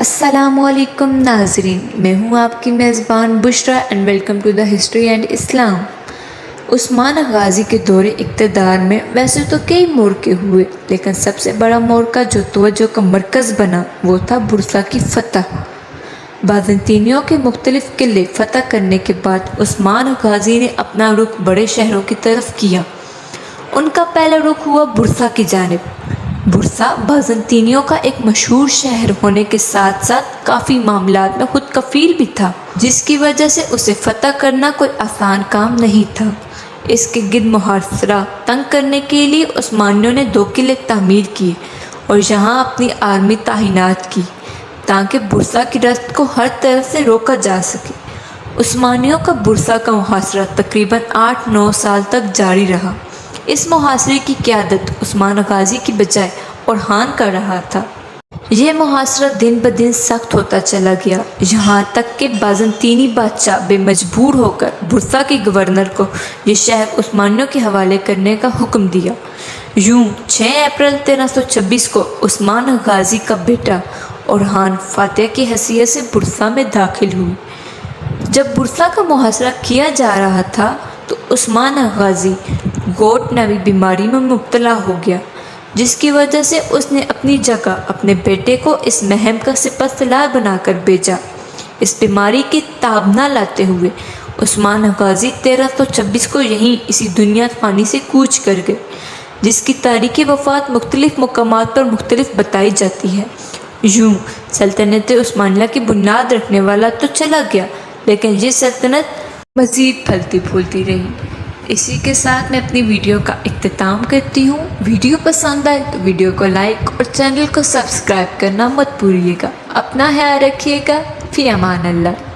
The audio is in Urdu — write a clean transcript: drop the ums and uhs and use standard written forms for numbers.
السلام علیکم ناظرین، میں ہوں آپ کی میزبان Bushra and welcome to the history and Islam. Osman Ghazi کے دور اقتدار میں ویسے تو کئی مورچے ہوئے، لیکن سب سے بڑا مورچہ جو توجہ کا مرکز بنا وہ تھا برسا کی فتح۔ بازنطینیوں کے مختلف قلعے فتح کرنے کے بعد عثمان غازی نے اپنا رخ بڑے شہروں کی طرف کیا۔ ان کا پہلا رخ ہوا برسا کی جانب۔ برسا بازنطینیوں کا ایک مشہور شہر ہونے کے ساتھ ساتھ کافی معاملات میں خود کفیل بھی تھا، جس کی وجہ سے اسے فتح کرنا کوئی آسان کام نہیں تھا۔ اس کے گرد محاصرہ تنگ کرنے کے لیے عثمانیوں نے 2 قلعے تعمیر کیے اور یہاں اپنی آرمی تعینات کی تاکہ برسا کی رسد کو ہر طرف سے روکا جا سکے۔ عثمانیوں کا برسا کا محاصرہ تقریباً 8-9 سال تک جاری رہا۔ اس محاصرے کی قیادت عثمان غازی کی بجائے اورحان کر رہا تھا۔ یہ محاصرہ دن بدن سخت ہوتا چلا گیا، یہاں تک کہ بازنطینی بادشاہ بے مجبور ہو کر برسا کے گورنر کو یہ شہر عثمانیوں کے حوالے کرنے کا حکم دیا۔ یوں 6 اپریل 1326 کو عثمان غازی کا بیٹا اورحان فاتح کی حیثیت سے برسا میں داخل ہوئی۔ جب برسا کا محاصرہ کیا جا رہا تھا تو عثمان غازی گوٹ نوی بیماری میں مبتلا ہو گیا، جس کی وجہ سے اس نے اپنی جگہ اپنے بیٹے کو اس مہم کا سپہ سالار بنا کر بھیجا۔ اس بیماری کی تاب نہ لاتے ہوئے عثمان غازی 1326 کو یہیں اسی دنیا فانی سے کوچ کر گئے، جس کی تاریخ وفات مختلف مقامات پر مختلف بتائی جاتی ہے۔ یوں سلطنت عثمانیہ کی بنیاد رکھنے والا تو چلا گیا، لیکن یہ سلطنت مزید پھلتی پھولتی رہی۔ اسی کے ساتھ میں اپنی ویڈیو کا اختتام کرتی ہوں۔ ویڈیو پسند آئے تو ویڈیو کو لائک اور چینل کو سبسکرائب کرنا مت بھولیے گا۔ اپنا خیال رکھیے گا۔ فی امان اللہ۔